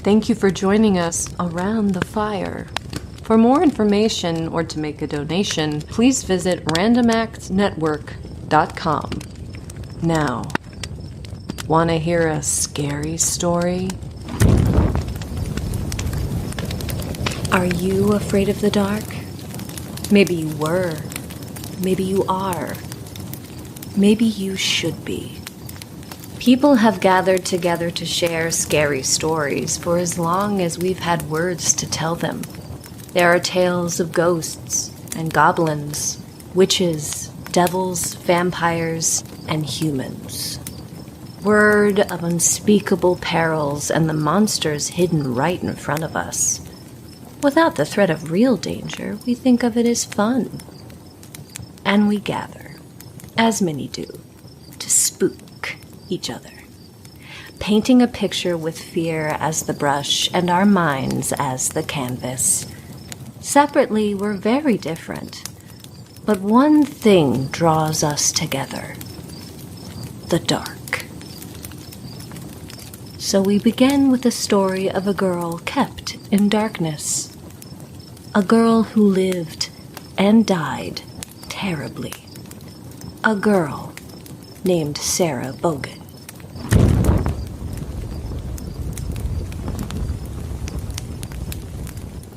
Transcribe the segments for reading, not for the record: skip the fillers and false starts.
Thank you for joining us around the fire. For more information or to make a donation, please visit randomactsnetwork.com. Now, want to hear a scary story? Are you afraid of the dark? Maybe you were. Maybe you are. Maybe you should be. People have gathered together to share scary stories for as long as we've had words to tell them. There are tales of ghosts and goblins, witches, devils, vampires, and humans. Word of unspeakable perils and the monsters hidden right in front of us. Without the threat of real danger, we think of it as fun. And we gather, as many do, to spook each other, painting a picture with fear as the brush and our minds as the canvas. Separately, we're very different, but one thing draws us together: the dark. So we begin with the story of a girl kept in darkness, a girl who lived and died terribly, a girl named Sara Bogan.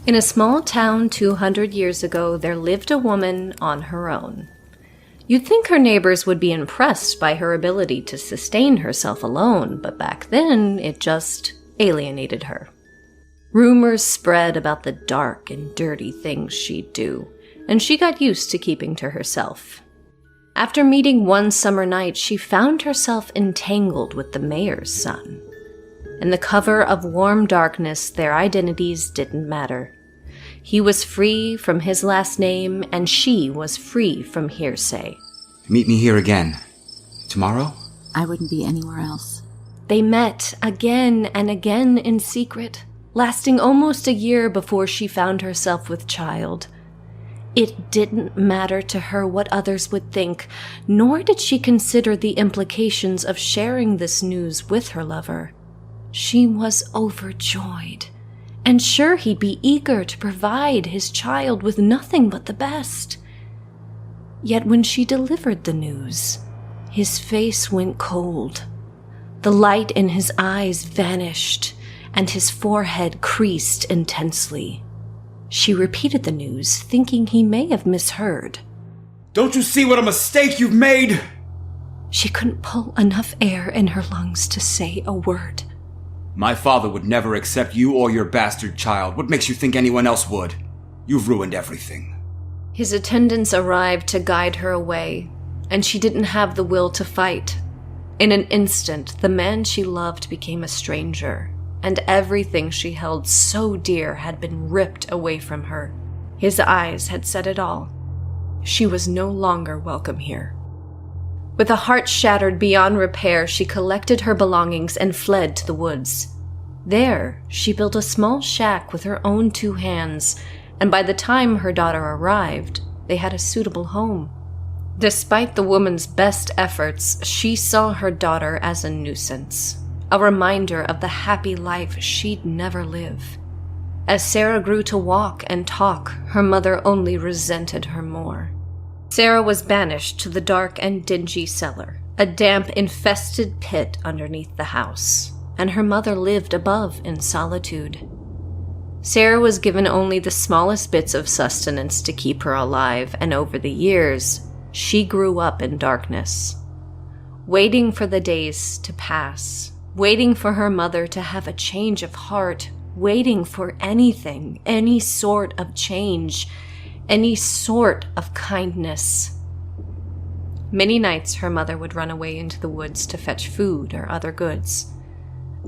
In a small town 200 years ago, there lived a woman on her own. You'd think her neighbors would be impressed by her ability to sustain herself alone, but back then, it just alienated her. Rumors spread about the dark and dirty things she'd do, and she got used to keeping to herself. After meeting one summer night, she found herself entangled with the mayor's son. In the cover of warm darkness, their identities didn't matter. He was free from his last name, and she was free from hearsay. Meet me here again. Tomorrow? I wouldn't be anywhere else. They met again and again in secret, lasting almost a year before she found herself with child. It didn't matter to her what others would think, nor did she consider the implications of sharing this news with her lover. She was overjoyed, and sure he'd be eager to provide his child with nothing but the best. Yet when she delivered the news, his face went cold. The light in his eyes vanished, and his forehead creased intensely. She repeated the news, thinking he may have misheard. Don't you see what a mistake you've made? She couldn't pull enough air in her lungs to say a word. My father would never accept you or your bastard child. What makes you think anyone else would? You've ruined everything. His attendants arrived to guide her away, and she didn't have the will to fight. In an instant, the man she loved became a stranger, and everything she held so dear had been ripped away from her. His eyes had said it all. She was no longer welcome here. With a heart shattered beyond repair, she collected her belongings and fled to the woods. There, she built a small shack with her own 2 hands, and by the time her daughter arrived, they had a suitable home. Despite the woman's best efforts, she saw her daughter as a nuisance, a reminder of the happy life she'd never live. As Sara grew to walk and talk, her mother only resented her more. Sara was banished to the dark and dingy cellar, a damp-infested pit underneath the house, and her mother lived above in solitude. Sara was given only the smallest bits of sustenance to keep her alive, and over the years, she grew up in darkness, waiting for the days to pass, waiting for her mother to have a change of heart, waiting for anything, any sort of change, any sort of kindness. Many nights her mother would run away into the woods to fetch food or other goods.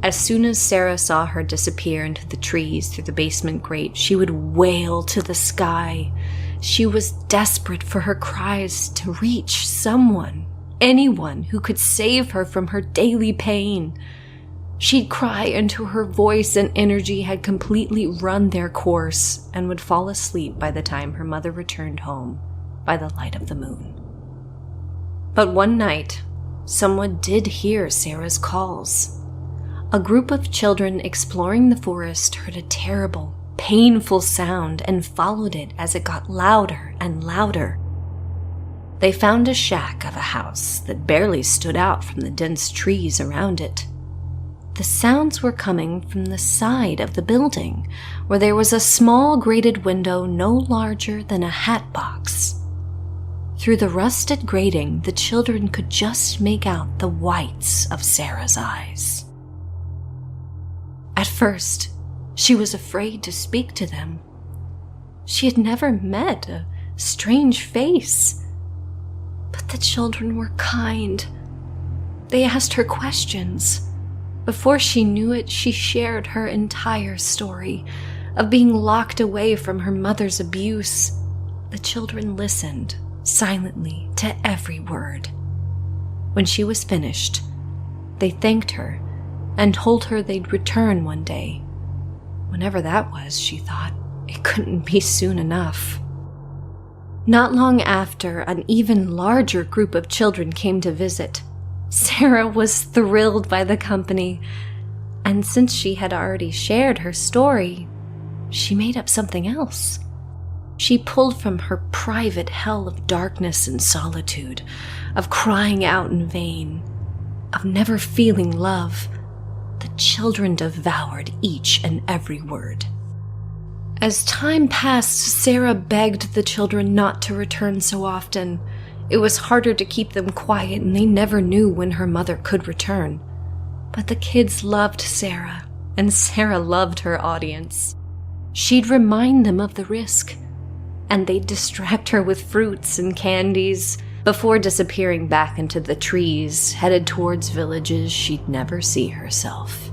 As soon as Sara saw her disappear into the trees through the basement grate, she would wail to the sky. She was desperate for her cries to reach someone, anyone who could save her from her daily pain. She'd cry until her voice and energy had completely run their course and would fall asleep by the time her mother returned home by the light of the moon. But one night, someone did hear Sara's calls. a group of children exploring the forest heard a terrible, painful sound and followed it as it got louder and louder. They found a shack of a house that barely stood out from the dense trees around it. The sounds were coming from the side of the building, where there was a small grated window no larger than a hat box. Through the rusted grating, the children could just make out the whites of Sara's eyes. At first, she was afraid to speak to them. She had never met a strange face. But the children were kind. They asked her questions. Before she knew it, she shared her entire story of being locked away from her mother's abuse. The children listened silently to every word. When she was finished, they thanked her and told her they'd return one day. Whenever that was, she thought, it couldn't be soon enough. Not long after, an even larger group of children came to visit. Sara was thrilled by the company, and since she had already shared her story, she made up something else. She pulled from her private hell of darkness and solitude, of crying out in vain, of never feeling love. The children devoured each and every word. As time passed, Sara begged the children not to return so often. It was harder to keep them quiet, and they never knew when her mother could return. But the kids loved Sara, and Sara loved her audience. She'd remind them of the risk, and they'd distract her with fruits and candies before disappearing back into the trees, headed towards villages she'd never see herself.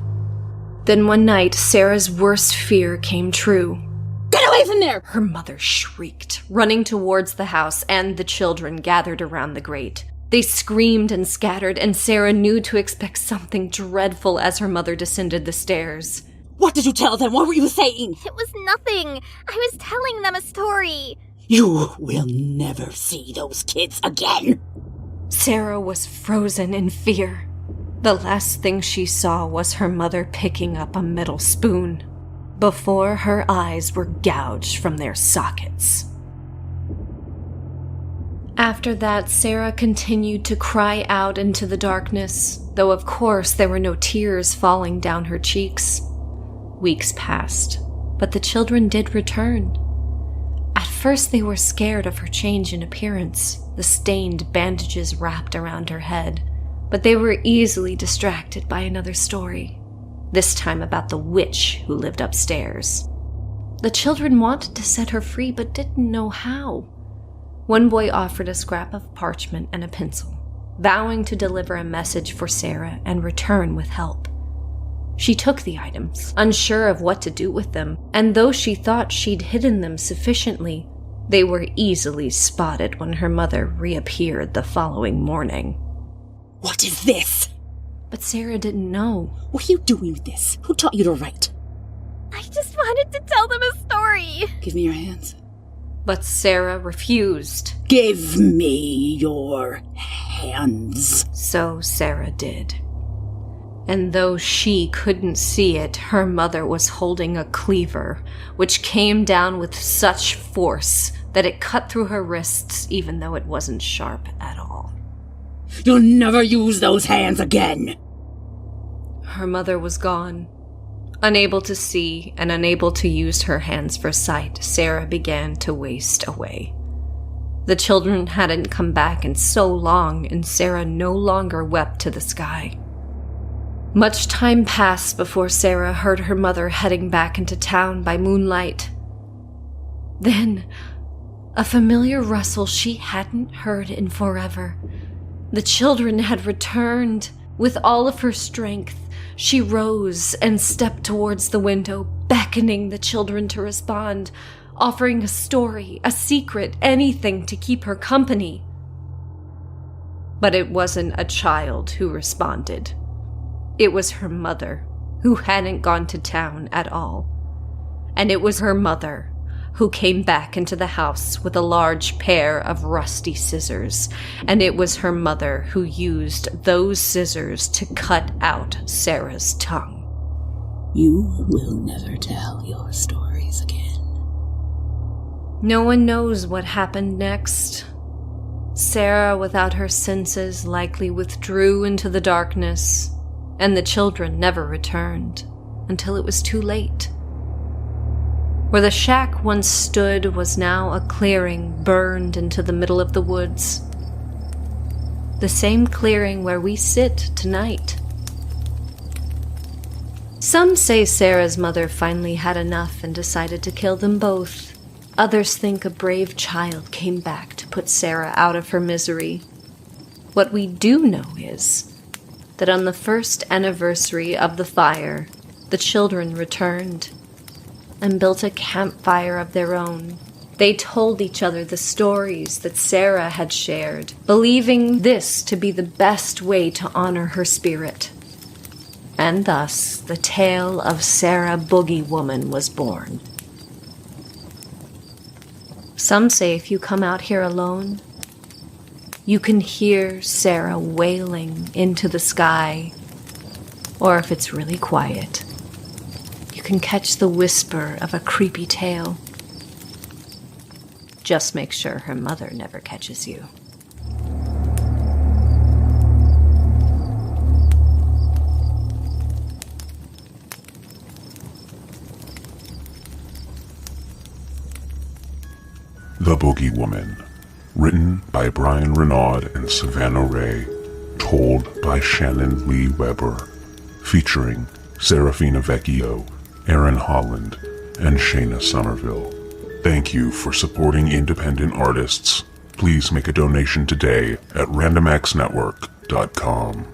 Then one night, Sara's worst fear came true. Get away from there! Her mother shrieked, running towards the house, and the children gathered around the grate. They screamed and scattered, and Sara knew to expect something dreadful as her mother descended the stairs. What did you tell them? What were you saying? It was nothing. I was telling them a story. You will never see those kids again. Sara was frozen in fear. The last thing she saw was her mother picking up a metal spoon, before her eyes were gouged from their sockets. After that, Sara continued to cry out into the darkness, though of course there were no tears falling down her cheeks. Weeks passed, but the children did return. At first they were scared of her change in appearance, the stained bandages wrapped around her head, but they were easily distracted by another story, this time about the witch who lived upstairs. The children wanted to set her free, but didn't know how. One boy offered a scrap of parchment and a pencil, vowing to deliver a message for Sara and return with help. She took the items, unsure of what to do with them, and though she thought she'd hidden them sufficiently, they were easily spotted when her mother reappeared the following morning. What is this? But Sara didn't know. What are you doing with this? Who taught you to write? I just wanted to tell them a story. Give me your hands. But Sara refused. Give me your hands. So Sara did. And though she couldn't see it, her mother was holding a cleaver, which came down with such force that it cut through her wrists even though it wasn't sharp at all. You'll never use those hands again! Her mother was gone. Unable to see and unable to use her hands for sight, Sara began to waste away. The children hadn't come back in so long, and Sara no longer wept to the sky. Much time passed before Sara heard her mother heading back into town by moonlight. Then, a familiar rustle she hadn't heard in forever. The children had returned. With all of her strength, she rose and stepped towards the window, beckoning the children to respond, offering a story, a secret, anything to keep her company. But it wasn't a child who responded. It was her mother, who hadn't gone to town at all. And it was her mother, who came back into the house with a large pair of rusty scissors, and it was her mother who used those scissors to cut out Sarah's tongue. You will never tell your stories again. No one knows what happened next. Sara, without her senses, likely withdrew into the darkness, and the children never returned until it was too late. Where the shack once stood was now a clearing burned into the middle of the woods. The same clearing where we sit tonight. Some say Sarah's mother finally had enough and decided to kill them both. Others think a brave child came back to put Sara out of her misery. What we do know is that on the first anniversary of the fire, the children returned and built a campfire of their own. They told each other the stories that Sara had shared, believing this to be the best way to honor her spirit. And thus, the tale of Sara BOOGEYWOMAN was born. Some say if you come out here alone, you can hear Sara wailing into the sky, or if it's really quiet, you can catch the whisper of a creepy tale. Just make sure her mother never catches you. The Boogeywoman, written by Bryan Renaud and Savanna Ray, told by Shannon Leigh Weber, featuring Sarafina Vecchio, Aaron Holland, and Shaina Summerville. Thank you for supporting independent artists. Please make a donation today at randomaxnetwork.com.